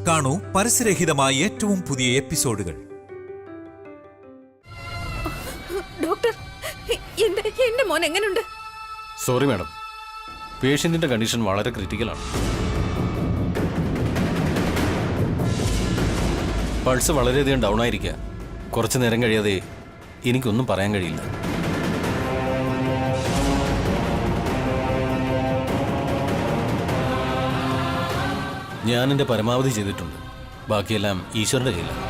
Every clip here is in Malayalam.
കാണൂ പരസ്യരഹിതമായ ഏറ്റവും പുതിയ എപ്പിസോഡുകൾ. ഡോക്ടർ, എന്റെ മോൻ എങ്ങനെയുണ്ട്? സോറി മാഡം, പേഷ്യന്റിന്റെ കണ്ടീഷൻ വളരെ ക്രിട്ടിക്കലാണ്. പൾസ് വളരെയധികം ഡൗൺ ആയിരിക്കുക. കുറച്ചു നേരം കഴിയാതെ എനിക്കൊന്നും പറയാൻ കഴിയില്ല. ഞാൻ എൻ്റെ പരമാവധി ചെയ്തിട്ടുണ്ട്. ബാക്കിയെല്ലാം ഈശ്വരന്റെ കയ്യിലാണ്.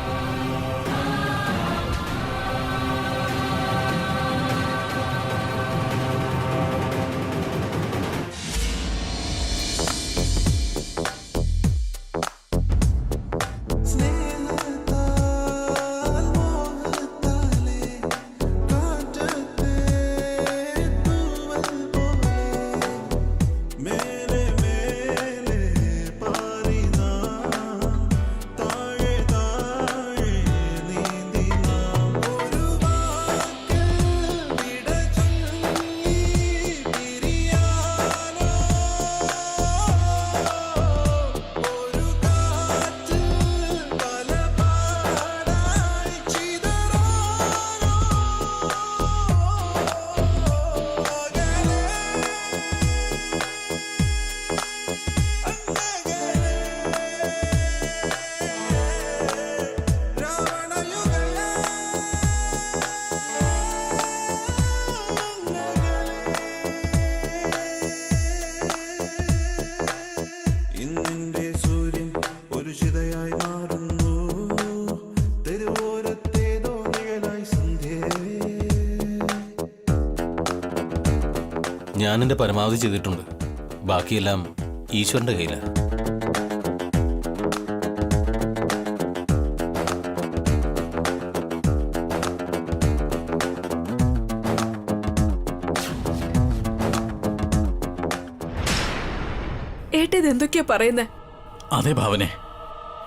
ഞാൻ എൻ്റെ പരമാവധി ചെയ്തിട്ടുണ്ട്. ബാക്കിയെല്ലാം ഈശ്വരന്റെ കയ്യിലാണ്. ഏട്ടത് എന്തൊക്കെയാ പറയുന്നേ? അതെ ഭാവനെ,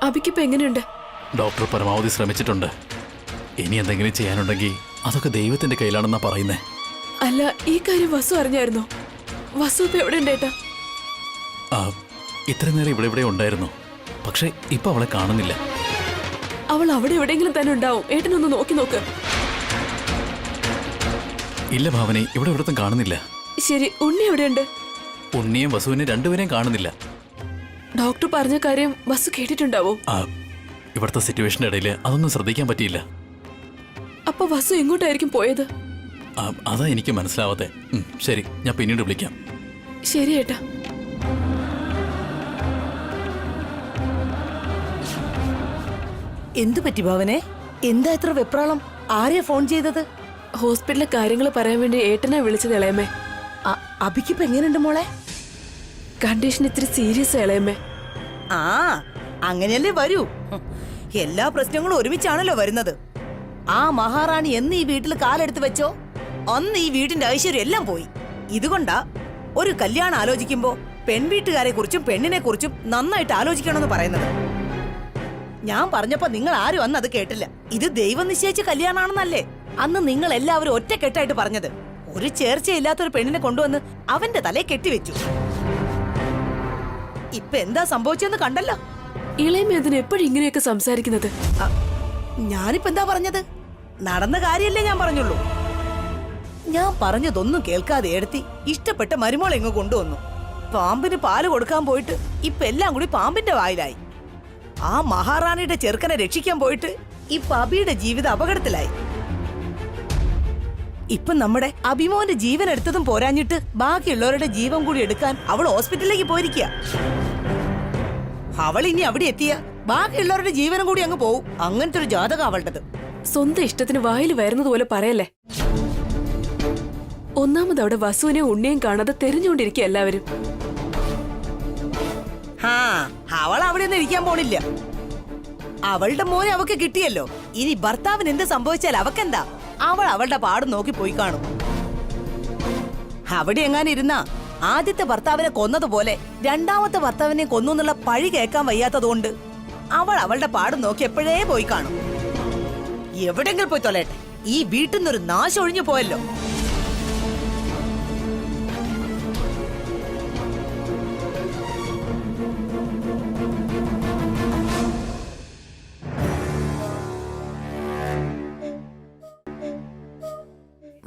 അബിക്കിപ്പോ എങ്ങനെയുണ്ട്? ഡോക്ടർ പരമാവധി ശ്രമിച്ചിട്ടുണ്ട്. ഇനി എന്തെങ്കിലും ചെയ്യാനുണ്ടെങ്കിൽ അതൊക്കെ ദൈവത്തിന്റെ കയ്യിലാണെന്നാ പറയുന്നേ. അല്ല, ഈ കാര്യം വസു അറിഞ്ഞായിരുന്നോ? വസു ഇപ്പൊ എവിടെ ഉണ്ടേട്ടാ? ഇത്ര നേരം ഇവിടെ ഉണ്ടായിരുന്നു. പക്ഷെ ഇപ്പൊ അവളെ കാണുന്നില്ല. അവൾ അവിടെ എവിടെയെങ്കിലും തന്നെ ഉണ്ടാവും. ഏട്ടനൊന്ന് നോക്കി നോക്ക്. ഇല്ല ഭാവനെ, ഇവിടത്തും കാണുന്നില്ല. ശരി, ഉണ്ണി എവിടെയുണ്ട്? ഉണ്ണിയും വസുവിനെ രണ്ടുപേരെയും കാണുന്നില്ല. ഡോക്ടർ പറഞ്ഞ കാര്യം വസു കേട്ടിട്ടുണ്ടാവോ? ഇവിടുത്തെ സിറ്റുവേഷന്റെ ഇടയിൽ അതൊന്നും ശ്രദ്ധിക്കാൻ പറ്റിയില്ല. അപ്പൊ വസു എങ്ങോട്ടായിരിക്കും പോയത്? അതാ എനിക്ക് മനസ്സിലാവാതെ. ശരി, ഞാൻ പിന്നീട് വിളിക്കാം. ശരി ഏട്ടാ. എന്തു പറ്റി ഭാവനെ? എന്താ ഇത്ര വെപ്രാളം? ആരെയാ ഫോൺ ചെയ്തത്? ഹോസ്പിറ്റലിലെ കാര്യങ്ങൾ പറയാൻ വേണ്ടി ഏട്ടനെ വിളിച്ചത് ഇളയമ്മേ. അബിക്കിപ്പോ എങ്ങനെയുണ്ട് മോളെ? കണ്ടീഷൻ ഇത്തിരി സീരിയസ് ഇളയമ്മേ. അങ്ങനെയല്ലേ വരൂ. എല്ലാ പ്രശ്നങ്ങളും ഒരുമിച്ചാണല്ലോ വരുന്നത്. ആ മഹാറാണി എന്ന് ഈ വീട്ടിൽ കാലെടുത്ത് വെച്ചോ അന്ന് ഈ വീടിന്റെ ഐശ്വര്യം എല്ലാം പോയി. ഇതുകൊണ്ടാ ഒരു കല്യാണം ആലോചിക്കുമ്പോ പെൺവീട്ടുകാരെ കുറിച്ചും പെണ്ണിനെ കുറിച്ചും നന്നായിട്ട് ആലോചിക്കണമെന്ന് പറയുന്നത്. ഞാൻ പറഞ്ഞപ്പോ നിങ്ങൾ ആരും അന്ന് അത് കേട്ടില്ല. ഇത് ദൈവം നിശ്ചയിച്ച കല്യാണാണെന്നല്ലേ അന്ന് നിങ്ങൾ എല്ലാവരും ഒറ്റക്കെട്ടായിട്ട് പറഞ്ഞത്. ഒരു ചേർച്ചയില്ലാത്തൊരു പെണ്ണിനെ കൊണ്ടുവന്ന് അവന്റെ തലയെ കെട്ടിവെച്ചു. ഇപ്പൊ എന്താ സംഭവിച്ചെന്ന് കണ്ടല്ലോ. ഇളയമ്മ അതിന് എപ്പോഴും ഇങ്ങനെയൊക്കെ സംസാരിക്കുന്നത്? ഞാനിപ്പോ എന്താ പറഞ്ഞത്? നടന്ന കാര്യല്ലേ ഞാൻ പറഞ്ഞുള്ളൂ. ഞാൻ പറഞ്ഞതൊന്നും കേൾക്കാതെ എടുത്തി ഇഷ്ടപ്പെട്ട മരുമോളെ എങ്ങ് കൊണ്ടുവന്നു. പാമ്പിന് പാല് കൊടുക്കാൻ പോയിട്ട് ഇപ്പൊ എല്ലാം കൂടി പാമ്പിന്റെ വായിലായി. ആ മഹാറാണിയുടെ ചെറുക്കനെ രക്ഷിക്കാൻ പോയിട്ട് ഇപ്പൊ അബിയുടെ ജീവിതം അപകടത്തിലായി. ഇപ്പൊ നമ്മുടെ അഭിമോന്റെ ജീവൻ എടുത്തതും പോരാഞ്ഞിട്ട് ബാക്കിയുള്ളവരുടെ ജീവൻ കൂടി എടുക്കാൻ അവൾ ഹോസ്പിറ്റലിലേക്ക് പോയിരിക്കുക. അവൾ ഇനി അവിടെ എത്തിയ ബാക്കിയുള്ളവരുടെ ജീവനും കൂടി അങ്ങ് പോവും. അങ്ങനത്തെ ഒരു ജാതകം അവളുടേത്. സ്വന്തം ഇഷ്ടത്തിന് വായിൽ വരുന്നത് പോലെ പറയല്ലേ. ഒന്നാമത് അവിടെ വസുവിനെ ഉണ്ണിയും കാണാതെ തെരഞ്ഞുകൊണ്ടിരിക്കുക എല്ലാവരും. അവൾ അവിടെ ഒന്നും ഇരിക്കാൻ പോണില്ല. അവളുടെ മോനെ അവക്ക് കിട്ടിയല്ലോ. ഇനി ഭർത്താവിന് എന്ത് സംഭവിച്ചാൽ അവക്കെന്താ? അവൾ അവളുടെ പാട് നോക്കി പോയി കാണും. അവിടെ എങ്ങാനും ഇരുന്നാ ആദ്യത്തെ ഭർത്താവിനെ കൊന്നതുപോലെ രണ്ടാമത്തെ ഭർത്താവിനെ കൊന്നു എന്നുള്ള പഴി കേൾക്കാൻ വയ്യാത്തതുകൊണ്ട് അവൾ അവളുടെ പാട് നോക്കി എപ്പോഴേ പോയി കാണും. എവിടെങ്കിലും പോയി തൊലയട്ടെ. ഈ വീട്ടിൽ നിന്നൊരു നാശം ഒഴിഞ്ഞു പോയല്ലോ.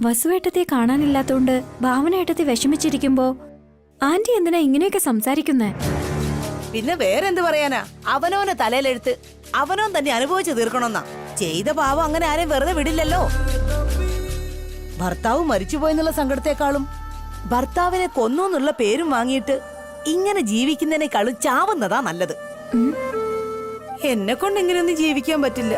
വസുവേട്ടത്തെ കാണാനില്ലാത്തോണ്ട് ഭാവനേട്ടത്തെ വിഷമിച്ചിരിക്കുമ്പോ ആന്റി എന്തിനാ ഇങ്ങനെയൊക്കെ സംസാരിക്കുന്നേ? പിന്നെ വേറെന്ത് പറയാനാ? അവനോനെ തലയിലെടുത്ത് അവനോൻ തന്നെ അനുഭവിച്ചു തീർക്കണമെന്നാ. ചെയ്ത പാവം അങ്ങനെ ആരെയും വെറുതെ വിടില്ലല്ലോ. ഭർത്താവ് മരിച്ചുപോയെന്നുള്ള സങ്കടത്തെക്കാളും ഭർത്താവിനെ കൊന്നു എന്നുള്ള പേരും വാങ്ങിയിട്ട് ഇങ്ങനെ ജീവിക്കുന്നതിനേക്കാളും ചാവുന്നതാ നല്ലത്. എന്നെ കൊണ്ട് ഇങ്ങനെയൊന്നും ജീവിക്കാൻ പറ്റില്ല.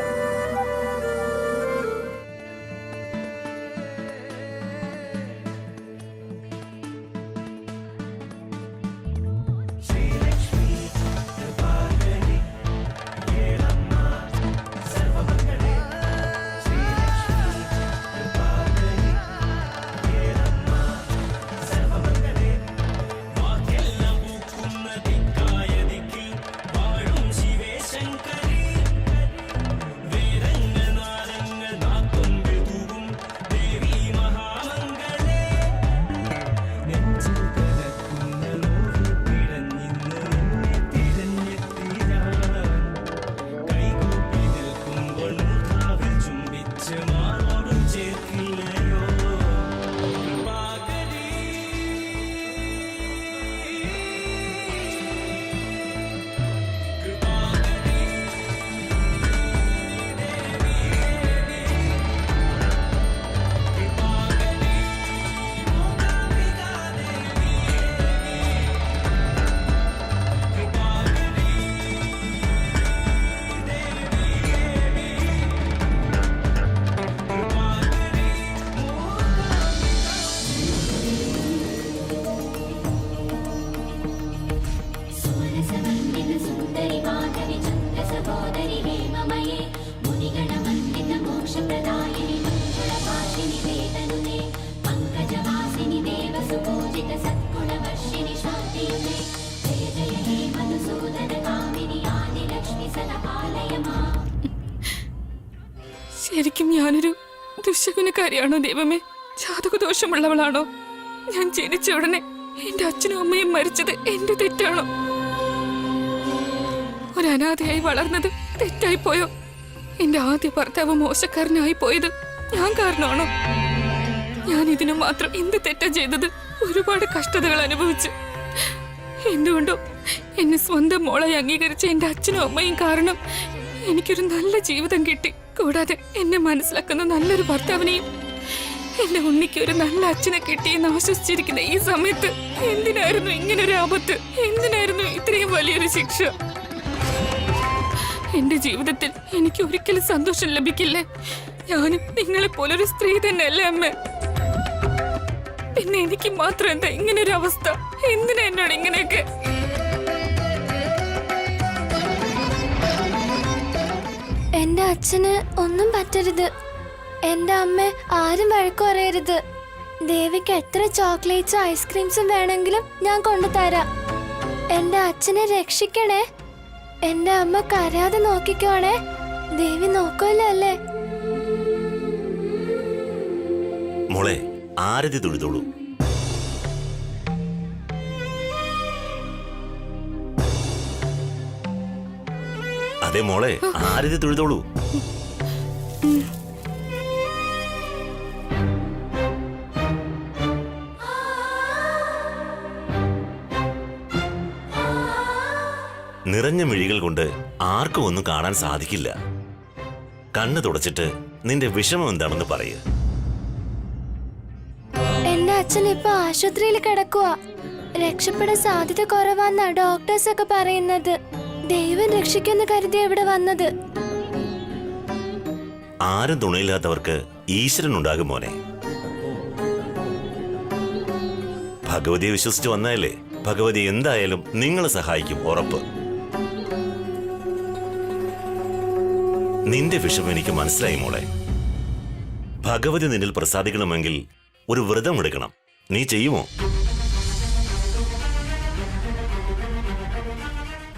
ശരിക്കും ഞാനൊരു ദുശകുനക്കാരിയാണോ ദൈവമേ? ജാതകദോഷമുള്ളവളാണോ? ഞാൻ ജനിച്ച ഉടനെ എന്റെ അച്ഛനും അമ്മയും മരിച്ചത് എന്റെ തെറ്റാണോ? ഒരു അനാഥയായി വളർന്നത് തെറ്റായി പോയോ? എന്റെ ആദ്യ ഭർത്താവ് മോശക്കാരനായി പോയത് ഞാൻ കാരണമാണോ? ഞാൻ ഇതിനു മാത്രം എന്ത് തെറ്റാ ചെയ്തത്? ഒരുപാട് കഷ്ടതകൾ അനുഭവിച്ചു. എന്തുകൊണ്ടോ എന്നെ സ്വന്തം മോളായി അംഗീകരിച്ച എന്റെ അച്ഛനും അമ്മയും കാരണം എനിക്കൊരു നല്ല ജീവിതം കിട്ടി. കൂടാതെ എന്നെ മനസ്സിലാക്കുന്ന നല്ലൊരു ഭർത്താവിനെയും എന്റെ ഉണ്ണിക്ക് ഒരു നല്ല അച്ഛനെ കിട്ടിയെന്ന് ആശ്വസിച്ചിരിക്കുന്ന ഈ സമയത്ത് എന്തിനായിരുന്നു ഇങ്ങനൊരു ആപത്ത്? എന്തിനായിരുന്നു ഇത്രയും വലിയൊരു ശിക്ഷ? എന്റെ ജീവിതത്തിൽ എനിക്ക് ഒരിക്കലും സന്തോഷം ലഭിക്കില്ലേ? ഞാനും നിങ്ങളെ പോലൊരു സ്ത്രീ തന്നെയല്ലേ അമ്മ? പിന്നെ എനിക്ക് മാത്രം എന്താ ഇങ്ങനൊരു അവസ്ഥ? എന്തിനാ എന്നോട് ഇങ്ങനെയൊക്കെ? എന്റെ അച്ഛന് ഒന്നും പറ്റരുത്. എന്റെ അമ്മ ആരും വഴക്കു പറയരുത്. ദേവിക്ക് എത്ര ചോക്ലേറ്റ്സും ഐസ്ക്രീംസും വേണമെങ്കിലും ഞാൻ കൊണ്ടുതരാം. എന്റെ അച്ഛനെ രക്ഷിക്കണേ. എന്റെ അമ്മ കരയാതെ നോക്കിക്കോണേ. ദേവി നോക്കുമല്ലോ അല്ലേ? മോളെ ആരതി തൊഴുതോളൂ. അതെ മോളെ ആരതി തൊഴുതോളൂ. നിറഞ്ഞ മിഴികൾ കൊണ്ട് ആർക്കും ഒന്നും കാണാൻ സാധിക്കില്ല. കണ്ണ് തുടച്ചിട്ട് നിന്റെ വിഷമം എന്താണെന്ന് പറയ്. എന്റെ അച്ഛൻ ഇപ്പൊ ആശുപത്രിയിൽ കിടക്കുക. രക്ഷപ്പെടാൻ സാധ്യത കുറവാന്നാ ഡോക്ടേഴ്സ് ഒക്കെ പറയുന്നത്. ദൈവം രക്ഷിക്കുമെന്ന് കരുതി ഇവിടെ വന്നത്. ആരും തുണയില്ലാത്തവർക്ക് ഈശ്വരൻ ഉണ്ടാകും മോനെ. ഭഗവതിയെ വിശ്വസിച്ച് വന്നാലേ ഭഗവതി എന്തായാലും നിങ്ങളെ സഹായിക്കും, ഉറപ്പ്. നിന്റെ വിഷമം എനിക്ക് മനസ്സിലായി മോളെ. ഭഗവതി നിന്നിൽ പ്രസാദിക്കണമെങ്കിൽ ഒരു വ്രതം എടുക്കണം. നീ ചെയ്യുമോ?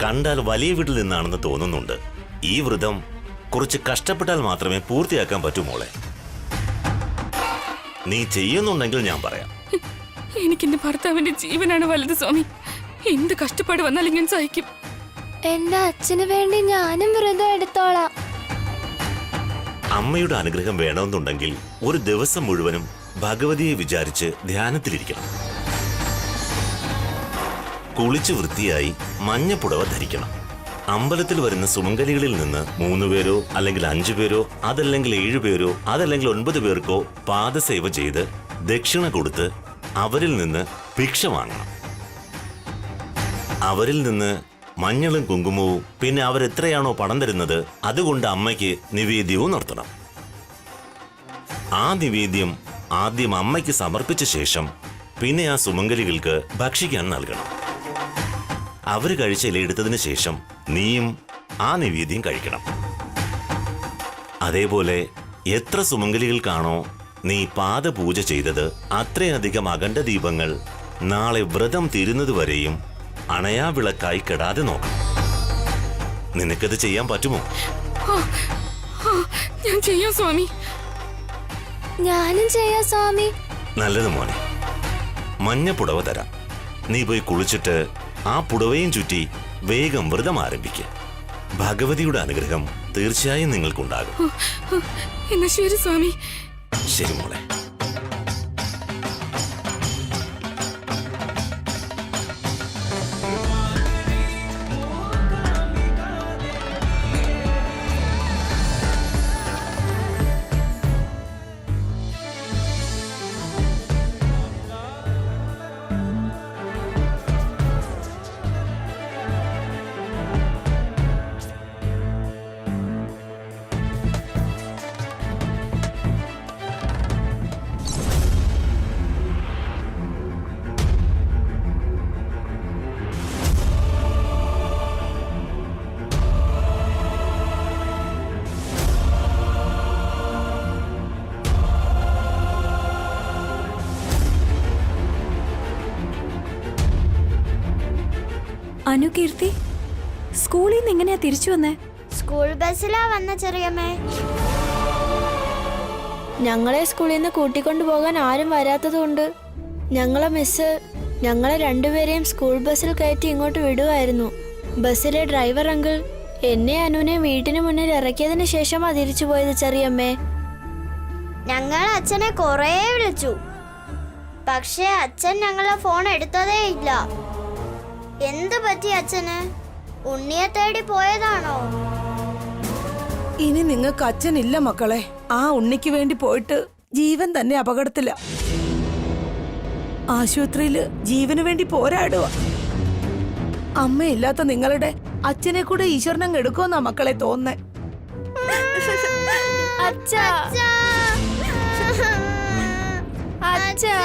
കണ്ടാൽ വലിയ വീട്ടിൽ നിന്നാണെന്ന് തോന്നുന്നുണ്ട്. ഈ വ്രതം കുറച്ച് കഷ്ടപ്പെട്ടാൽ മാത്രമേ പൂർത്തിയാക്കാൻ പറ്റൂ മോളെ. നീ ചെയ്യുന്നുണ്ടെങ്കിൽ ഞാൻ പറയാം. എനിക്കെന്റെ ഭർത്താവിന്റെ ജീവനാണ് വലുത് സ്വാമി. എന്ത് കഷ്ടപ്പാട് വന്നാലും ഞാൻ സഹിക്കും. എന്റെ അച്ഛന് വേണ്ടി ഞാനും വ്രതം എടുത്തോളാം. അമ്മയുടെ അനുഗ്രഹം വേണമെന്നുണ്ടെങ്കിൽ ഒരു ദിവസം മുഴുവനും ഭഗവതിയെ വിചാരിച്ച് ധ്യാനത്തിലിരിക്കണം. കുളിച്ചു വൃത്തിയായി മഞ്ഞപ്പുടവ ധരിക്കണം. അമ്പലത്തിൽ വരുന്ന സുമംഗലികളിൽ നിന്ന് 3 പേരോ അല്ലെങ്കിൽ 5 പേരോ അതല്ലെങ്കിൽ 7 പേരോ അതല്ലെങ്കിൽ 9 പേർക്കോ പാദസേവ ചെയ്ത് ദക്ഷിണ കൊടുത്ത് അവരിൽ നിന്ന് ഭിക്ഷ വാങ്ങണം. അവരിൽ നിന്ന് മഞ്ഞളും കുങ്കുമവും പിന്നെ അവരെത്രയാണോ പണം തരുന്നത് അതുകൊണ്ട് അമ്മയ്ക്ക് നിവേദ്യവും നടത്തണം. ആ നിവേദ്യം ആദ്യം അമ്മയ്ക്ക് സമർപ്പിച്ച ശേഷം പിന്നെ ആ സുമംഗലികൾക്ക് ഭക്ഷിക്കാൻ നൽകണം. അവര് കഴിച്ച ഇലയെടുത്തതിന് ശേഷം നീയും ആ നിവേദ്യം കഴിക്കണം. അതേപോലെ എത്ര സുമംഗലികൾക്കാണോ നീ പാദപൂജ ചെയ്തത് അത്രയധികം അഖണ്ഡ ദീപങ്ങൾ നാളെ വ്രതം തീരുന്നതുവരെയും അണയാ വിളക്കായി കെടാതെ നോക്കണം. നിനക്കത് ചെയ്യാൻ പറ്റുമോ? ഞാൻ ചെയ്യാം സ്വാമി. ഞാനും ചെയ്യാം സ്വാമി. നല്ലത് മോനെ. മഞ്ഞ പുടവ തരാം. നീ പോയി കുളിച്ചിട്ട് ആ പുടവയും ചുറ്റി വേഗം വ്രതം ആരംഭിക്കുക. ഭഗവതിയുടെ അനുഗ്രഹം തീർച്ചയായും നിങ്ങൾക്കുണ്ടാകും. എന്നാ ശരി സ്വാമി. ശരി മോളെ. അനുകീർത്തി, സ്കൂളിൽ നിന്ന് എങ്ങനെയാ തിരിച്ചു വന്നേ? സ്കൂൾ ബസ്സിലാ വന്ന ചെറിയമ്മേ. ഞങ്ങളെ സ്കൂളിൽ നിന്ന് കൂട്ടിക്കൊണ്ടു പോകാൻ ആരും വരാത്തതുകൊണ്ട് ഞങ്ങളെ മിസ് ഞങ്ങളെ രണ്ടുപേരെയും സ്കൂൾ ബസ്സിൽ കയറ്റി ഇങ്ങോട്ട് വിടുമായിരുന്നു. ബസ്സിലെ ഡ്രൈവർ അങ്കിൾ എന്നെ അനുവിനെ വീട്ടിന് മുന്നിൽ ഇറക്കിയതിന് ശേഷമാ തിരിച്ചു പോയത് ചെറിയമ്മേ. ഞങ്ങൾ അച്ഛനെ കൊറേ വിളിച്ചു, പക്ഷേ അച്ഛൻ ഞങ്ങളെ ഫോൺ എടുത്തതേ ഇല്ല. എന്ത് പറ്റി അച്ഛന്? ഉണ്ണിയെ തേടി പോയതാണോ? ഇനി നിങ്ങൾക്ക് അച്ഛനില്ല മക്കളെ. ആ ഉണ്ണിക്ക് വേണ്ടി പോയിട്ട് ജീവൻ തന്നെ അപകടത്തില. ആശുപത്രിയില് ജീവന് വേണ്ടി പോരാടുക. അമ്മയില്ലാത്ത നിങ്ങളുടെ അച്ഛനെ കൂടെ ഈശ്വരനം എടുക്കുമെന്നാ മക്കളെ തോന്നേ. അച്ഛാ, അച്ഛാ,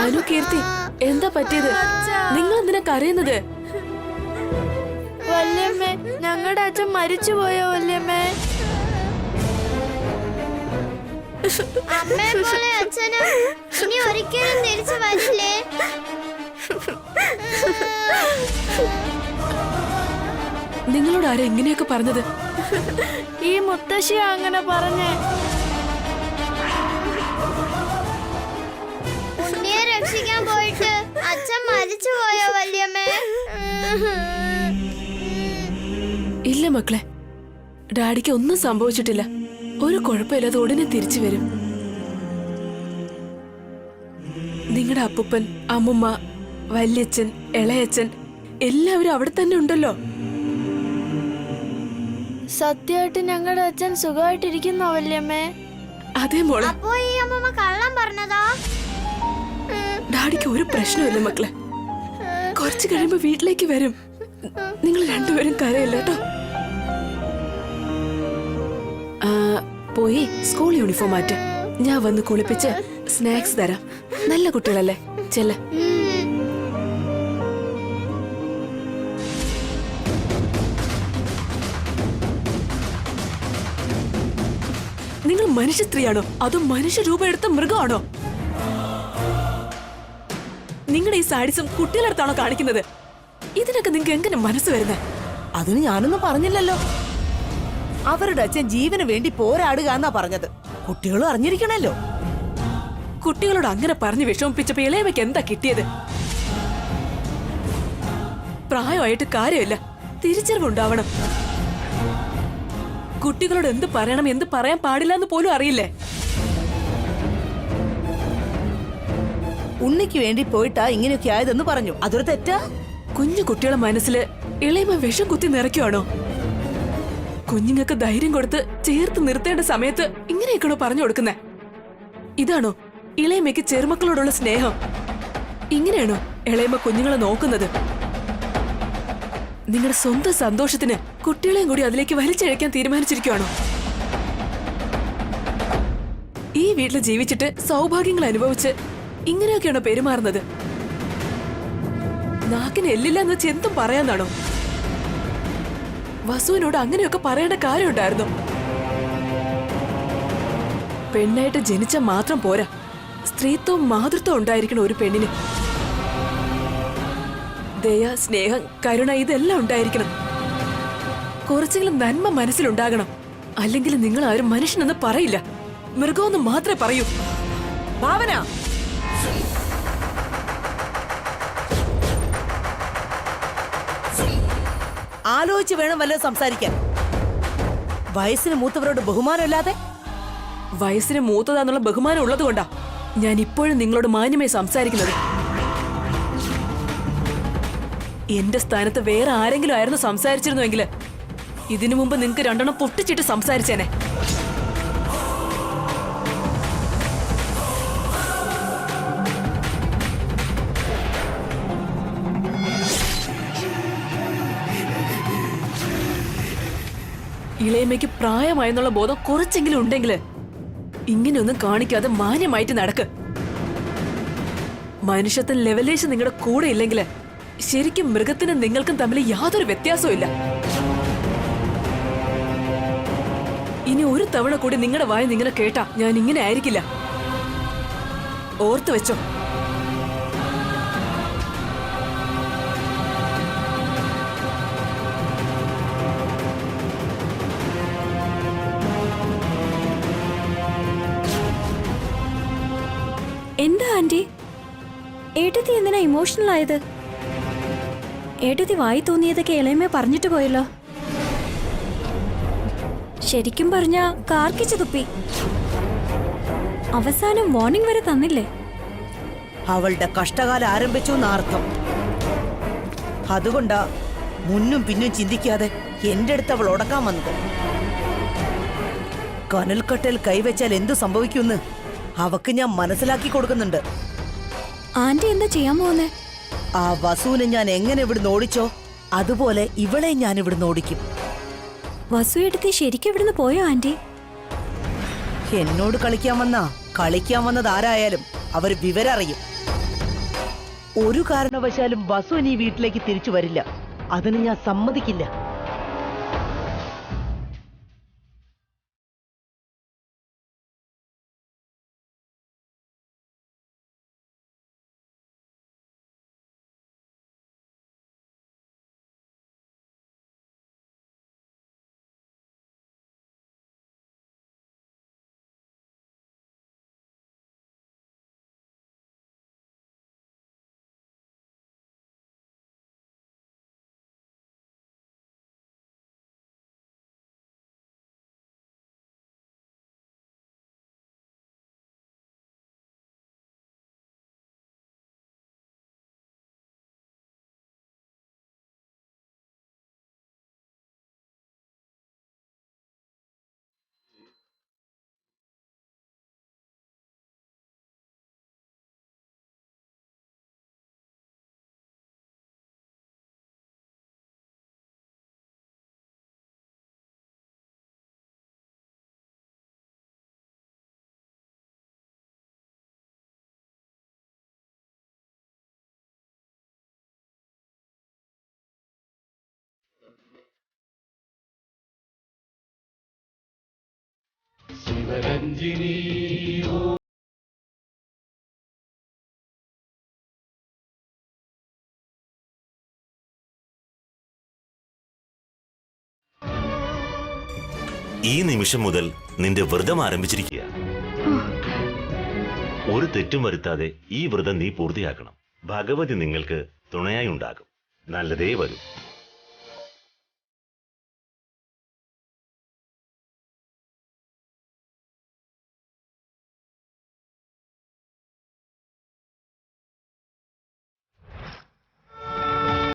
അനുകീർത്തി, എന്താ പറ്റിയത്? നിങ്ങൾ എന്തിനാ കരയുന്നത്? വല്യമ്മേ, ഞങ്ങളുടെ അച്ഛൻ മരിച്ചുപോയോ വല്യമ്മേ? അമ്മയെ പോലെ അച്ഛനും ഇനി ഒരിക്കലും തിരിച്ചു വരില്ലേ? നിങ്ങളോട് ആരാ ഇങ്ങനെയൊക്കെ പറഞ്ഞത്? ഈ മുത്തശ്ശിയാ അങ്ങനെ പറഞ്ഞേ. ഉണ്ണിയെ രക്ഷിക്കാൻ പോയിട്ട് അച്ഛൻ മരിച്ചു പോയോ വല്യമ്മേ? ഇല്ല മക്കളെ, ഡാഡിക്ക് ഒന്നും സംഭവിച്ചിട്ടില്ല. ഒരു കുഴപ്പമില്ലാതെ ഉടനെ തിരിച്ചു വരും. നിങ്ങളുടെ അപ്പൂപ്പൻ, അമ്മുമ്മ, വല്യച്ഛൻ, ഇളയച്ഛൻ എല്ലാവരും അവിടെ തന്നെ ഉണ്ടല്ലോ. സത്യമായിട്ട് ഞങ്ങളുടെ അച്ഛൻ സുഖമായിട്ടിരിക്കുന്നോ വല്യമ്മേ? അതേ മോളെ. അപ്പോ ഈ അമ്മമ്മ കള്ളം പറഞ്ഞതാ? ഡാഡിക്ക് ഒരു പ്രശ്നമില്ല മക്കളെ. കുറച്ച് കഴിയുമ്പോ വീട്ടിലേക്ക് വരും. നിങ്ങൾ രണ്ടുപേരും കരയില്ല കേട്ടോ. പോയി സ്കൂൾ യൂണിഫോം മാറ്റ. ഞാൻ വന്ന് കുളിപ്പിച്ച് സ്നാക്സ് തരാം. നല്ല കുട്ടികളല്ലേ, ചെല്ല. നിങ്ങൾ മനുഷ്യ സ്ത്രീയാണോ അതോ മനുഷ്യ രൂപം എടുത്ത മൃഗമാണോ? നിങ്ങളുടെ ഈ സാരീസും കുട്ടികളടുത്താണോ കാണിക്കുന്നത്? ഇതിനൊക്കെ നിങ്ങൾക്ക് എങ്ങനെ മനസ്സ് വരുന്നത്? അതിന് ഞാനൊന്നും പറഞ്ഞില്ലല്ലോ. അവരുടെ അച്ഛൻ ജീവന് വേണ്ടി പോരാടുക എന്നാ പറഞ്ഞത്. കുട്ടികളും അറിഞ്ഞിരിക്കണല്ലോ. കുട്ടികളോട് അങ്ങനെ പറഞ്ഞ് വിഷമിപ്പിച്ചപ്പോ ഇളയവയ്ക്ക് എന്താ കിട്ടിയത്? പ്രായമായിട്ട് കാര്യമില്ല. തിരിച്ചറിവുണ്ടാവണം. കുട്ടികളോട് എന്ത് പറയണം എന്ത് പറയാൻ പാടില്ല എന്ന് പോലും അറിയില്ലേ? ഉണ്ണിക്ക് വേണ്ടി പോയിട്ടാ ഇങ്ങനെയൊക്കെ ആയതെന്ന് പറഞ്ഞു. അതൊരു തെറ്റാ? കുഞ്ഞു കുട്ടികളെ മനസ്സില് ഇളയമ വിഷം കുത്തി നിറയ്ക്കുവാണോ? കുഞ്ഞുങ്ങൾക്ക് ധൈര്യം കൊടുത്ത് ചേർത്ത് നിർത്തേണ്ട സമയത്ത് ഇങ്ങനെയൊക്കെയാണോ പറഞ്ഞു കൊടുക്കുന്നേ? ഇതാണോ ഇളയമയ്ക്ക് ചെറുമക്കളോടുള്ള സ്നേഹം? ഇങ്ങനെയാണോ ഇളയമ കുഞ്ഞുങ്ങളെ നോക്കുന്നത്? നിങ്ങളുടെ സ്വന്തം സന്തോഷത്തിന് കുട്ടികളെയും കൂടി അതിലേക്ക് വലിച്ചഴക്കാൻ തീരുമാനിച്ചിരിക്കുവാണോ? ഈ വീട്ടിൽ ജീവിച്ചിട്ട് സൗഭാഗ്യങ്ങൾ അനുഭവിച്ച് ഇങ്ങനെയൊക്കെയാണോ പെരുമാറുന്നത്? നാക്കിന് എല്ലില്ല എന്ന് വെച്ച് എന്തും പറയാന്നാണോ? വസുവിനോട് അങ്ങനെയൊക്കെ പറയേണ്ട കാര്യമുണ്ടായിരുന്നു. പെണ്ണായിട്ട് ജനിച്ച മാത്രം പോരാ, സ്ത്രീത്വവും മാതൃത്വം ഉണ്ടായിരിക്കണം ഒരു പെണ്ണിന്. ദയ, സ്നേഹം, കരുണ ഇതെല്ലാം ഉണ്ടായിരിക്കണം. കുറച്ചെങ്കിലും നന്മ മനസ്സിലുണ്ടാകണം. അല്ലെങ്കിൽ നിങ്ങൾ ആരും മനുഷ്യനെന്ന് പറയില്ല, മൃഗമെന്ന് മാത്രമേ പറയൂ. ഭാവന, ആലോചിച്ച് വേണം വല്ലതും സംസാരിക്കാൻ. വയസ്സിന് മൂത്തവരോട് ബഹുമാനമില്ലാതെ. വയസ്സിന് മൂത്തതാന്നുള്ള ബഹുമാനം ഉള്ളത് കൊണ്ടാ ഞാൻ ഇപ്പോഴും നിങ്ങളോട് മാന്യമായി സംസാരിക്കുന്നത്. എന്റെ സ്ഥാനത്ത് വേറെ ആരെങ്കിലും ആയിരുന്നു സംസാരിച്ചിരുന്നുവെങ്കിൽ ഇതിനു മുമ്പ് നിങ്ങൾക്ക് രണ്ടെണ്ണം പൊട്ടിച്ചിട്ട് സംസാരിച്ചേനെ. ഇളയമ്മയ്ക്ക് പ്രായമായെന്നുള്ള ബോധം കുറച്ചെങ്കിലും ഉണ്ടെങ്കിൽ ഇങ്ങനെയൊന്നും കാണിക്കാതെ മാന്യമായിട്ട് നടക്ക്. മനുഷ്യത്വ ലെവലേഷൻ നിങ്ങളുടെ കൂടെ ഇല്ലെങ്കിൽ ശരിക്കും മൃഗത്തിനും നിങ്ങൾക്കും തമ്മിൽ യാതൊരു വ്യത്യാസവും ഇല്ല. ഇനി ഒരു തവണ കൂടി നിങ്ങളുടെ വായ നിങ്ങനെ കേട്ടാ ഞാൻ ഇങ്ങനെ ആയിരിക്കില്ല. ഓർത്തു വെച്ചോ. എന്താ ആന്റി, ഏട്ടത്തി എന്തിനാ ഇമോഷണൽ ആയത്? ഏട്ടത്തി വായി തോന്നിയതൊക്കെ ഇളയമ്മ പറഞ്ഞിട്ട് പോയല്ലോ. ശരിക്കും പറഞ്ഞ കാർക്കിച്ചു തുപ്പി. അവസാനം വാർണിംഗ് വരെ തന്നില്ലേ? അവളുടെ കഷ്ടകാലം ആരംഭിച്ചു എന്നർത്ഥം. അതുകൊണ്ടാ മുന്നും പിന്നും ചിന്തിക്കാതെ എന്റെ അടുത്ത് അവൾ ഉടക്കാൻ വന്നത്. കനൽക്കട്ടയിൽ കൈവച്ചാൽ എന്തു സംഭവിക്കുമെന്ന് അവക്ക് ഞാൻ മനസ്സിലാക്കി കൊടുക്കുന്നുണ്ട്. ആന്റി എന്താ ചെയ്യാൻ പോകുന്നേ? ആ വസുവിനെ ഞാൻ എങ്ങനെ ഇവിടുന്ന് ഓടിച്ചോ അതുപോലെ ഇവളെ ഞാൻ ഇവിടുന്ന് ഓടിക്കും. വസു എടുത്ത് ശരിക്കും ഇവിടുന്ന് പോയോ ആന്റി? എന്നോട് കളിക്കാൻ വന്നത് ആരായാലും അവർ വിവരം അറിയും. ഒരു കാരണവശാലും വസു ഇനി ഈ വീട്ടിലേക്ക് തിരിച്ചു വരില്ല. അതിന് ഞാൻ സമ്മതിക്കില്ല. ഈ നിമിഷം മുതൽ നിന്റെ വ്രതം ആരംഭിച്ചിരിക്കുക. ഒരു തെറ്റും വരുത്താതെ ഈ വ്രതം നീ പൂർത്തിയാക്കണം. ഭഗവതി നിങ്ങൾക്ക് തുണയായി ഉണ്ടാകും. നല്ലതേ വരൂ.